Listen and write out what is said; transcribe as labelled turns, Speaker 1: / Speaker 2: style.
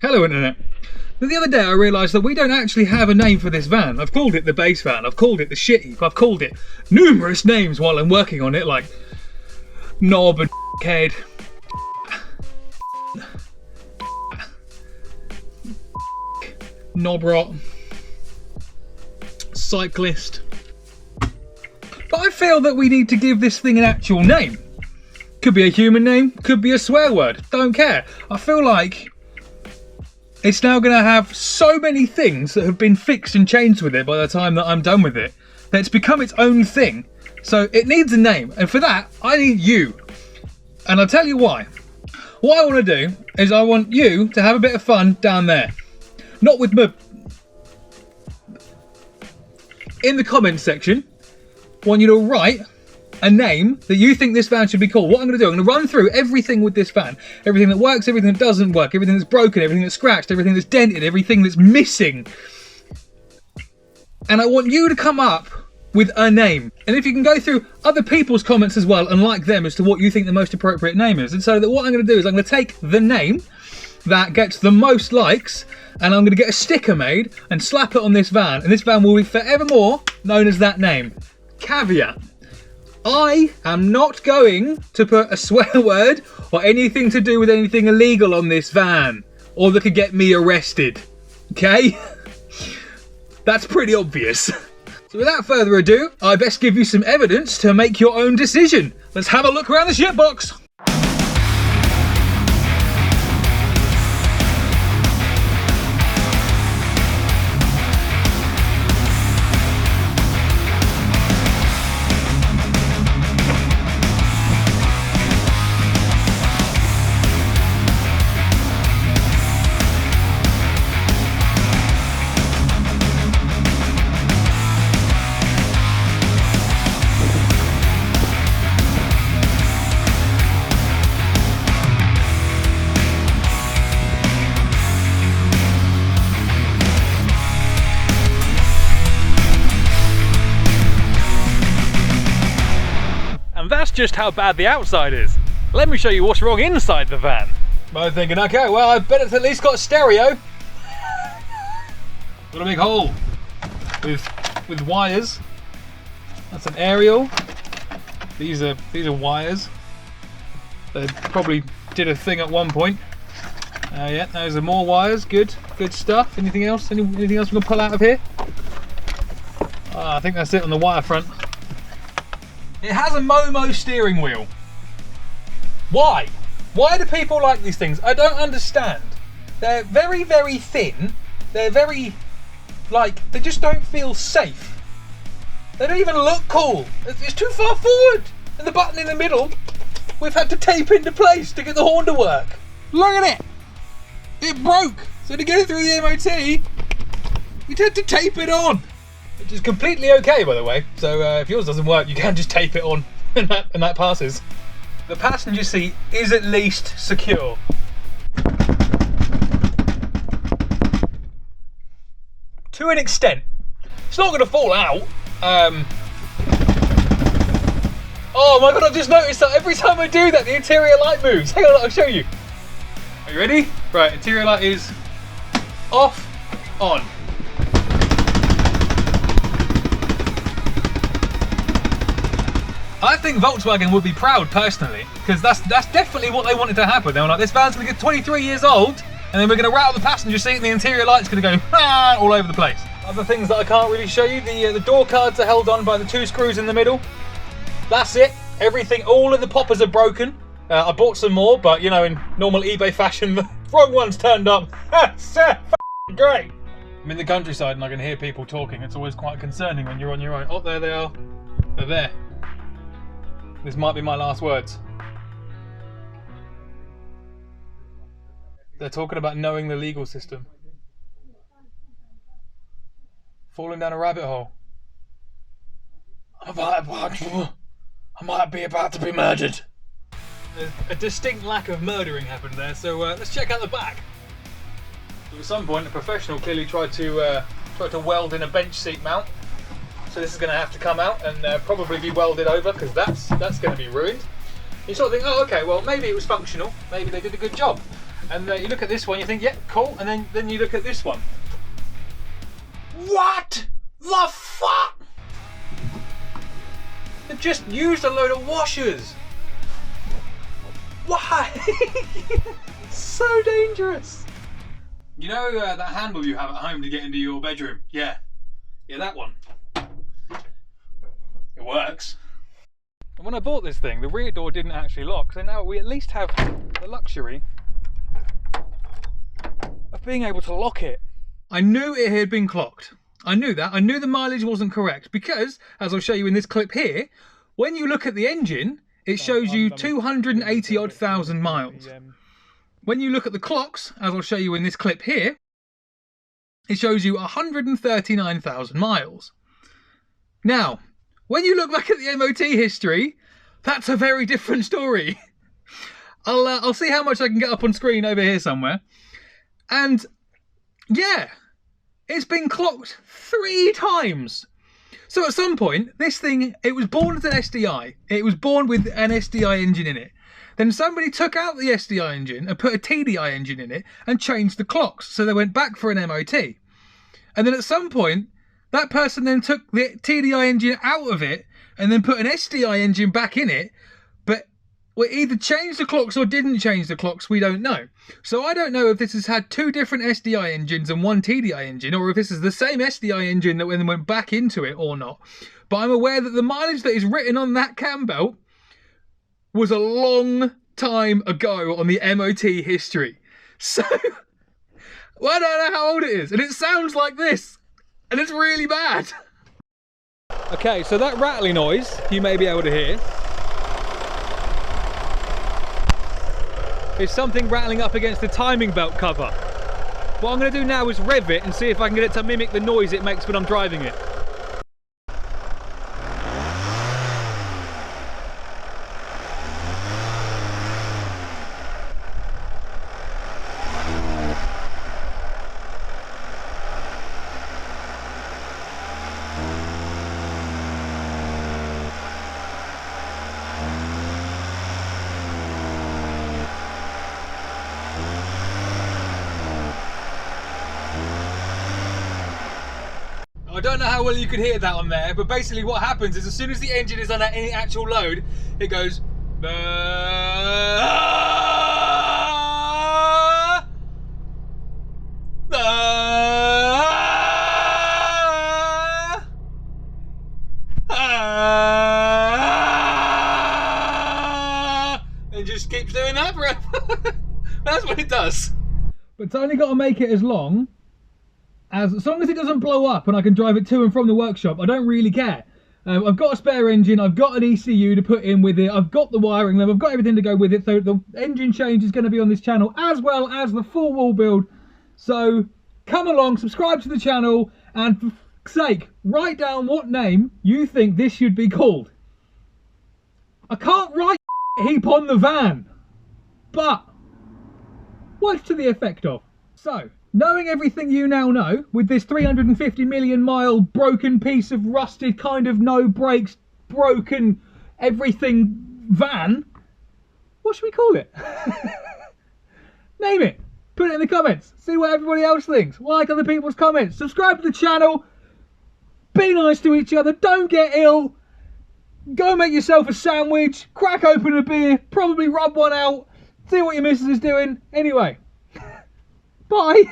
Speaker 1: Hello internet. But the other day I realised that we don't actually have a name for this van. I've called it the Bassvan, I've called it the shit heap, I've called it numerous names while I'm working on it, like knob and head, knob rot, cyclist. But I feel that we need to give this thing an actual name. Could be a human name, could be a swear word, don't care. I feel like it's now going to have so many things that have been fixed and changed with it by the time that I'm done with it, that it's become its own thing. So it needs a name, and for that, I need you. And I'll tell you why. What I want to do is I want you to have a bit of fun down there. Not with me. In the comments section, I want you to write a name that you think this van should be called. What I'm going to do, I'm going to run through everything with this van. Everything that works, everything that doesn't work, everything that's broken, everything that's scratched, everything that's dented, everything that's missing. And I want you to come up with a name. And if you can go through other people's comments as well and like them as to what you think the most appropriate name is. And so that what I'm going to do is I'm going to take the name that gets the most likes and I'm going to get a sticker made and slap it on this van. And this van will be forevermore known as that name. Caveat. I am not going to put a swear word or anything to do with anything illegal on this van, or that could get me arrested, okay? That's pretty obvious. So without further ado, I best give you some evidence to make your own decision. Let's have a look around the shitbox. And that's just how bad the outside is. Let me show you what's wrong inside the van. I'm thinking, okay, well, I bet it's at least got a stereo. Got a big hole with wires. That's an aerial. These are wires. They probably did a thing at one point. Yeah, those are more wires. Good stuff. Anything else? Anything else we can pull out of here? I think that's it on the wire front. It has a Momo steering wheel. Why? Why do people like these things? I don't understand. They're very, very thin. They're very, they just don't feel safe. They don't even look cool. It's too far forward. And the button in the middle, we've had to tape into place to get the horn to work. Look at it. It broke. So to get it through the MOT, we had to tape it on. Which is completely okay, by the way. So if yours doesn't work, you can just tape it on, and that passes. The passenger seat is at least secure. To an extent. It's not going to fall out. Oh my god, I've just noticed that every time I do that, the interior light moves. Hang on, I'll show you. Are you ready? Right, interior light is off, on. I think Volkswagen would be proud personally, because that's definitely what they wanted to happen. They were like, this van's going to get 23 years old, and then we're going to rattle the passenger seat and the interior light's going to go all over the place. Other things that I can't really show you, the door cards are held on by the two screws in the middle. That's it. Everything, all of the poppers are broken. I bought some more, but you know, in normal eBay fashion, the wrong one's turned up. That's great. I'm in the countryside and I can hear people talking. It's always quite concerning when you're on your own. Oh, there they are. They're there. This might be my last words. They're talking about knowing the legal system. Falling down a rabbit hole. I might be about to be murdered. There's a distinct lack of murdering happened there, so let's check out the back. So at some point, a professional clearly tried to weld in a bench seat mount. So this is going to have to come out and probably be welded over, because that's going to be ruined. You sort of think, oh, okay, well maybe it was functional, maybe they did a good job. And you look at this one, you think, yeah, cool, and then you look at this one. What the fuck? They've just used a load of washers. Why? So dangerous. You know that handle you have at home to get into your bedroom? Yeah, that one. It works. And when I bought this thing, the rear door didn't actually lock, so now we at least have the luxury of being able to lock it. I knew it had been clocked. I knew that. I knew the mileage wasn't correct because, as I'll show you in this clip here, when you look at the engine, it shows you 280 odd thousand miles. When you look at the clocks, as I'll show you in this clip here, it shows you 139,000 miles. Now, when you look back at the MOT history, that's a very different story. I'll see how much I can get up on screen over here somewhere. And yeah, it's been clocked 3 times. So at some point, this thing, it was born as an SDI. It was born with an SDI engine in it. Then somebody took out the SDI engine and put a TDI engine in it and changed the clocks. So they went back for an MOT. And then at some point, that person then took the TDI engine out of it and then put an SDI engine back in it. But we either changed the clocks or didn't change the clocks, we don't know. So I don't know if this has had 2 different SDI engines and 1 TDI engine, or if this is the same SDI engine that then went back into it or not. But I'm aware that the mileage that is written on that cam belt was a long time ago on the MOT history. So, well, I don't know how old it is, and it sounds like this, and it's really bad. Okay, so that rattling noise you may be able to hear is something rattling up against the timing belt cover. What I'm going to do now is rev it and see if I can get it to mimic the noise it makes when I'm driving it. I don't know how well you could hear that on there, but basically what happens is as soon as the engine is on any actual load, it goes and just keeps doing that forever. That's what it does. But it's only got to make it as long as long as it doesn't blow up and I can drive it to and from the workshop. I don't really care. I've got a spare engine, I've got an ECU to put in with it, I've got the wiring, I've got everything to go with it, so the engine change is going to be on this channel as well as the full wall build. So come along, subscribe to the channel, and for fuck's sake, write down what name you think this should be called. I can't write heap on the van, but what's to the effect of? So, knowing everything you now know, with this 350 million mile broken piece of rusted kind of no brakes, broken everything van, what should we call it? Name it. Put it in the comments. See what everybody else thinks. Like other people's comments. Subscribe to the channel. Be nice to each other. Don't get ill. Go make yourself a sandwich. Crack open a beer. Probably rub one out. See what your missus is doing. Anyway. Bye.